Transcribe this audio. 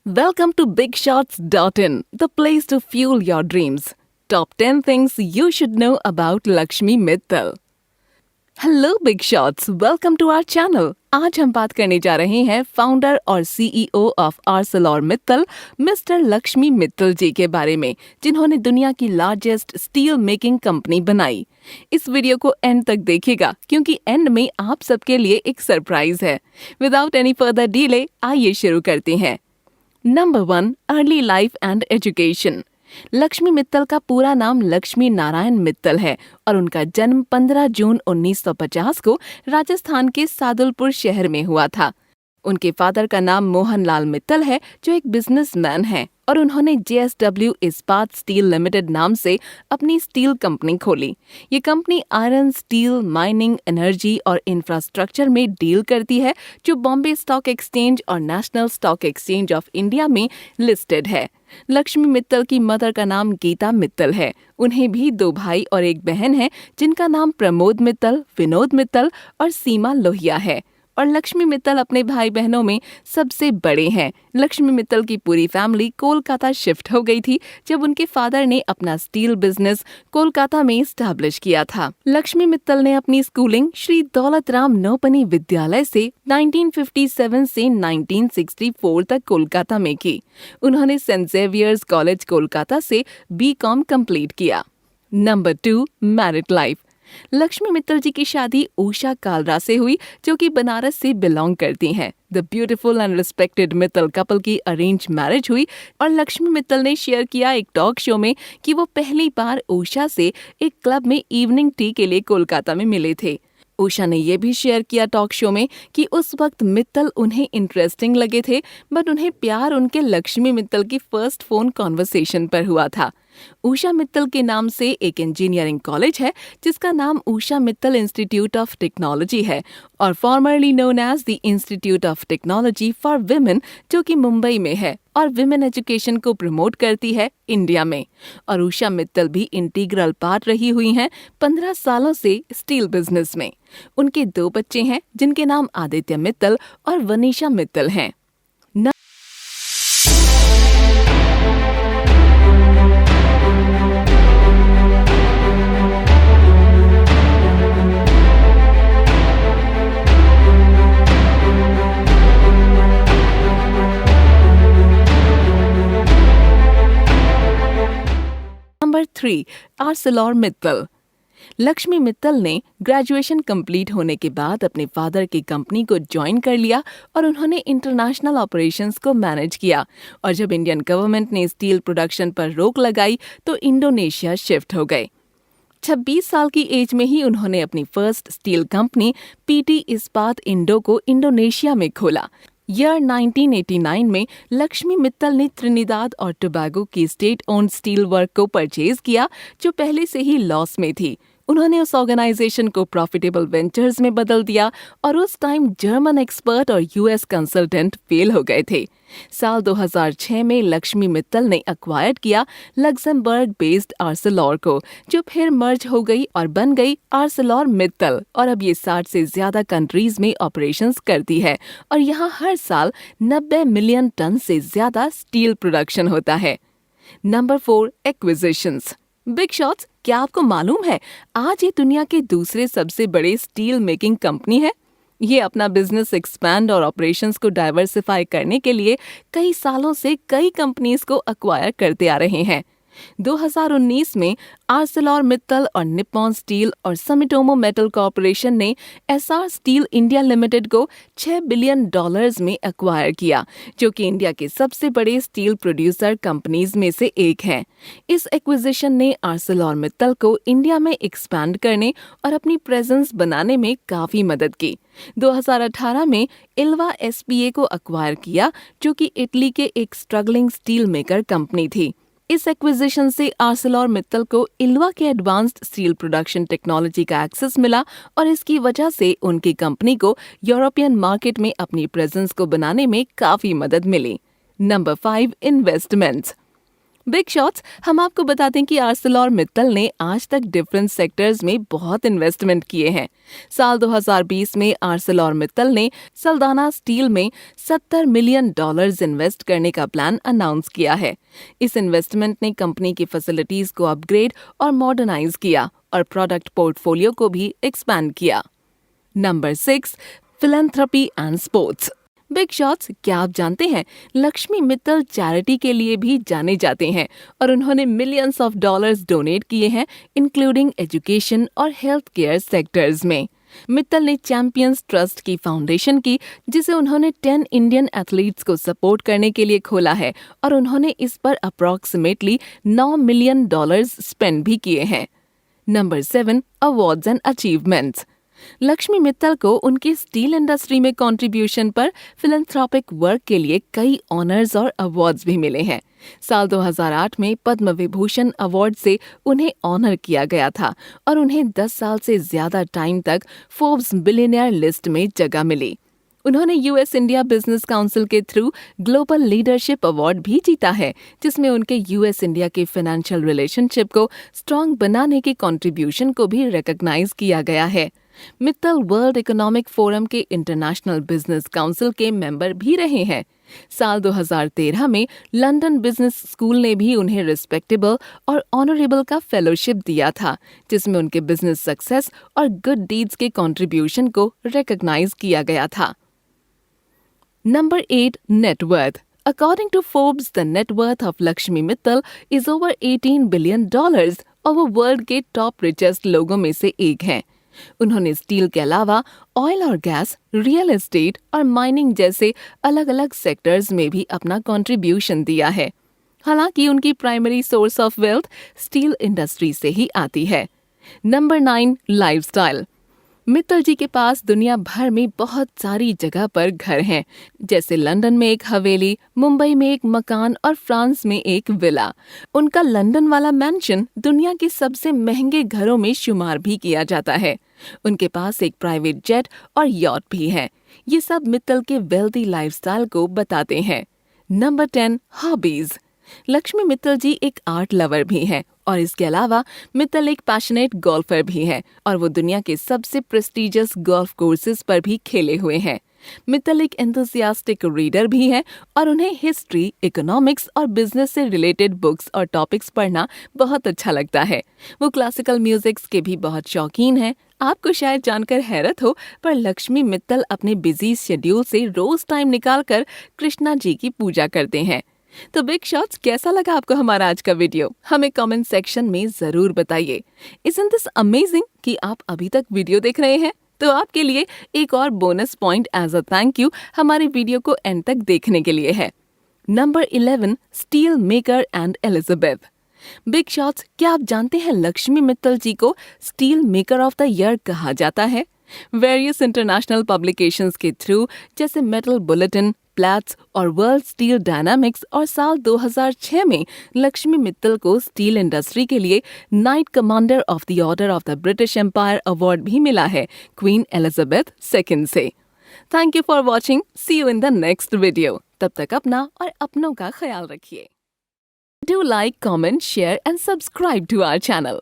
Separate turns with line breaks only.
Welcome to BigShots.in, the place to fuel your dreams. Top 10 things you should know about Lakshmi Mittal. Hello big shots, welcome to our channel. आज हम बात करने जा रहे हैं founder और CEO of ArcelorMittal mister Lakshmi Mittal ji के बारे में, जिन्होंने दुनिया की लार्जेस्ट स्टील मेकिंग कंपनी बनाई। इस वीडियो को एंड तक देखिएगा क्योंकि एंड में आप सबके लिए एक सरप्राइज है। विदाउट एनी फर्दर डिले आइए शुरू करते हैं। Number 1, early life and education. Lakshmi Mittal का पूरा नाम लक्ष्मी नारायण मित्तल है और उनका जन्म 15 जून 1950 को राजस्थान के सादुलपुर शहर में हुआ था। उनके फादर का नाम मोहनलाल मित्तल है, जो एक बिजनेसमैन हैं, और उन्होंने JSW इस्पात स्टील लिमिटेड नाम से अपनी स्टील कंपनी खोली। ये company iron, steel, mining, energy और इंफ्रास्ट्रक्चर में डील करती है, जो बॉम्बे स्टॉक एक्सचेंज और national stock exchange of India में लिस्टेड है। लक्ष्मी मित्तल की मदर का नाम गीता मित्तल है। उन्हें भी 2 भाई और एक बहन है, जिनका नाम प्रमोद मित्तल, विनोद मित्तल और सीमा लोहिया है। और लक्ष्मी मित्तल अपने भाई बहनों में सबसे बड़े हैं। लक्ष्मी मित्तल की पूरी फैमिली कोलकाता शिफ्ट हो गई थी जब उनके फादर ने अपना स्टील बिजनेस कोलकाता में स्टैब्लिश किया था। लक्ष्मी मित्तल ने अपनी स्कूलिंग श्री दौलतराम नौपनी विद्यालय से 1957 से 1964 तक कोलकाता में की। उन्होंने सेंट जेवियर्स कॉलेज कोलकाता से BCom कंप्लीट किया। Number 2, married life. Lakshmi Mittal ji की शादी उषा कालरा से हुई, जो कि बनारस से बिलोंग करती हैं। The beautiful and respected Mittal couple की अरेंज मैरिज हुई और लक्ष्मी मित्तल ने शेयर किया एक टॉक शो में कि वो पहली बार उषा से एक क्लब में इवनिंग टी के लिए कोलकाता में मिले थे। उषा ने ये भी शेयर किया टॉक शो में कि उस वक्त मित्तल उन्हें इंटरेस्टिंग लगे थे, बट उन्हें प्यार उनके लक्ष्मी मित्तल की फर्स्ट फोन कॉन्वर्सेशन पर हुआ था। उषा मित्तल के नाम से एक इंजीनियरिंग कॉलेज है, जिसका नाम Usha Mittal institute of technology है और formerly known as the institute of technology for women, जो कि मुंबई में है और विमेन एजुकेशन को प्रमोट करती है इंडिया में। और उषा मित्तल भी इंटीग्रल पार्ट रही हुई हैं 15 सालों से स्टील बिजनेस में। उनके 2 बच्चे हैं, जिनके नाम आदित्य मित्तल और वनीशा मित्तल हैं। Number 3, ArcelorMittal। लक्ष्मी मित्तल ने ग्रेजुएशन कंप्लीट होने के बाद अपने फादर की कंपनी को ज्वाइन कर लिया और उन्होंने इंटरनेशनल ऑपरेशंस को मैनेज किया। और जब इंडियन गवर्नमेंट ने स्टील प्रोडक्शन पर रोक लगाई तो इंडोनेशिया शिफ्ट हो गए। 26 साल की एज में ही उन्होंने अपनी फर्स्ट स्टील कंपनी PT इस्पात इंडो को इंडोनेशिया में खोला। ईयर 1989 में लक्ष्मी मित्तल ने त्रिनिदाद और टोबैगो की स्टेट ओन्ड स्टील वर्क को परचेज किया, जो पहले से ही लॉस में थी। उन्होंने उस ऑर्गेनाइजेशन को प्रॉफिटेबल वेंचर्स में बदल दिया और उस टाइम जर्मन एक्सपर्ट और US कंसल्टेंट फेल हो गए थे। साल 2006 में लक्ष्मी मित्तल ने एक्वायर्ड किया लक्समबर्ग बेस्ड आर्सेलॉर को, जो फिर मर्ज हो गई और बन गई ArcelorMittal। और अब ये 60 से ज्यादा कंट्रीज में ऑपरेशंस करती है और यहाँ हर साल 90 मिलियन टन से ज्यादा स्टील प्रोडक्शन होता है। Number 4, acquisitions. बिग शॉट्स, क्या आपको मालूम है आज ये दुनिया के दूसरे सबसे बड़े स्टील मेकिंग कंपनी है? ये अपना बिजनेस एक्सपैंड और ऑपरेशंस को डाइवर्सिफाई करने के लिए कई सालों से कई कंपनीज को अक्वायर करते आ रहे हैं। 2019 में ArcelorMittal और निप्पॉन स्टील और समिटोमो मेटल कॉर्पोरेशन ने SR स्टील इंडिया लिमिटेड को $6 बिलियन में एक्वायर किया, जो कि इंडिया के सबसे बड़े स्टील प्रोड्यूसर कंपनीज में से एक है। इस एक्विजिशन ने ArcelorMittal को इंडिया में एक्सपैंड करने और अपनी प्रेजेंस बनाने में काफी मदद की। 2018 में इल्वा SPA को एक्वायर किया, जो कि इटली के एक स्ट्रगलिंग स्टील मेकर कंपनी थी। इस एक्विजिशन से ArcelorMittal को इल्वा के एडवांस्ड स्टील प्रोडक्शन टेक्नोलॉजी का एक्सेस मिला और इसकी वजह से उनकी कंपनी को यूरोपियन मार्केट में अपनी प्रेजेंस को बनाने में काफी मदद मिली। Number 5, investments. बिग शॉट्स, हम आपको बता दें कि आर्सेलर-मित्तल ने आज तक डिफरेंट सेक्टर्स में बहुत इन्वेस्टमेंट किए हैं। साल 2020 में आर्सेलर-मित्तल ने सल्दाना स्टील में $70 मिलियन इन्वेस्ट करने का प्लान अनाउंस किया है। इस इन्वेस्टमेंट ने कंपनी की फैसिलिटीज को अपग्रेड और मॉडर्नाइज किया और प्रोडक्ट पोर्टफोलियो को भी एक्सपैंड किया। Number 6, philanthropy and sports. Big shots, क्या आप जानते हैं लक्ष्मी मित्तल चैरिटी के लिए भी जाने जाते हैं और उन्होंने मिलियंस ऑफ डॉलर्स डोनेट किए हैं, इंक्लूडिंग एजुकेशन और हेल्थ केयर सेक्टर्स में। मित्तल ने चैंपियंस ट्रस्ट की फाउंडेशन की, जिसे उन्होंने 10 इंडियन एथलीट्स को सपोर्ट करने के लिए खोला है और उन्होंने इस पर अप्रॉक्सीमेटली $9 मिलियन स्पेंड भी किए हैं। Number 7, awards and achievements. Lakshmi Mittal को उनकी स्टील इंडस्ट्री में कंट्रीब्यूशन पर फिलैंथ्रोपिक वर्क के लिए कई ऑनर्स और अवार्ड्स भी मिले हैं। साल 2008 में पद्म विभूषण अवार्ड से उन्हें ऑनर किया गया था और उन्हें 10 साल से ज्यादा टाइम तक फोर्ब्स बिलियनियर लिस्ट में जगह मिली। उन्होंने यूएस इंडिया बिजनेस काउंसिल के थ्रू ग्लोबल लीडरशिप अवार्ड भी जीता है, जिसमें उनके यूएस इंडिया के फाइनेंशियल रिलेशनशिप को स्ट्रॉन्ग बनाने के कंट्रीब्यूशन को भी रिकॉग्नाइज किया गया है। मित्तल वर्ल्ड इकोनॉमिक फोरम के इंटरनेशनल बिजनेस काउंसिल के मेंबर भी रहे हैं। साल 2013 में लंदन बिजनेस स्कूल ने भी उन्हें रिस्पेक्टेबल और ऑनरेबल का फेलोशिप दिया था, जिसमें उनके बिजनेस सक्सेस और गुड डीड्स के कंट्रीब्यूशन को रिकॉग्नाइज किया गया था। Number 8, net worth. According to Forbes, the net worth of Lakshmi Mittal is over $18 billion और वो वर्ल्ड के टॉप रिचेस्ट लोगों में से एक हैं। उन्होंने स्टील के अलावा ऑयल और गैस, रियल एस्टेट और माइनिंग जैसे अलग अलग सेक्टर्स में भी अपना कंट्रीब्यूशन दिया है। हालांकि उनकी primary source of wealth steel industry से ही आती है। Number 9, lifestyle. मित्तल जी के पास दुनिया भर में बहुत सारी जगह पर घर हैं, जैसे लंदन में एक हवेली, मुंबई में एक मकान और फ्रांस में एक विला। उनका लंदन वाला मैंशन दुनिया के सबसे महंगे घरों में शुमार भी किया जाता है। उनके पास एक प्राइवेट जेट और यॉट भी है। ये सब मित्तल के वेल्दी लाइफस्टाइल को बताते हैं। Number 10, hobbies. लक्ष्मी मित्तल जी एक आर्ट लवर भी हैं और इसके अलावा मित्तल एक पैशनेट गोल्फर भी हैं और वो दुनिया के सबसे प्रेस्टिजियस गोल्फ कोर्सेज पर भी खेले हुए हैं। मित्तल एक एंथुसियास्टिक रीडर भी हैं और उन्हें हिस्ट्री, इकोनॉमिक्स और बिजनेस से रिलेटेड बुक्स और टॉपिक्स पढ़ना बहुत अच्छा लगता है। वो क्लासिकल म्यूजिक्स के भी बहुत शौकीन हैं। आपको शायद जानकर हैरत हो, पर लक्ष्मी मित्तल अपने बिजी शेड्यूल से रोज टाइम निकालकर कृष्णा जी की पूजा करते हैं। तो बिग शॉट्स, कैसा लगा आपको हमारा आज का वीडियो? हमें कमेंट सेक्शन में जरूर बताइए। Isn't this amazing कि आप अभी तक वीडियो देख रहे हैं? तो आपके लिए एक और bonus point as a thank you हमारे वीडियो को एंड तक देखने के लिए है। Number 11, steel maker and Elizabeth. Big shots, क्या आप जानते हैं लक्ष्मी मित्तल जी को steel maker of the year कहा जाता है? वेरियस इंटरनेशनल पब्लिकेशंस के थ्रू जैसे मेटल बुलेटिन, प्लैट्स और वर्ल्ड स्टील डायनामिक्स, और साल 2006 में लक्ष्मी मित्तल को स्टील इंडस्ट्री के लिए knight commander of the order of the British empire award भी मिला है क्वीन एलिजाबेथ II से। Thank you for watching. See you in the next video. तब तक अपना और अपनों का ख्याल रखिए। Do like, comment, share and subscribe to our channel.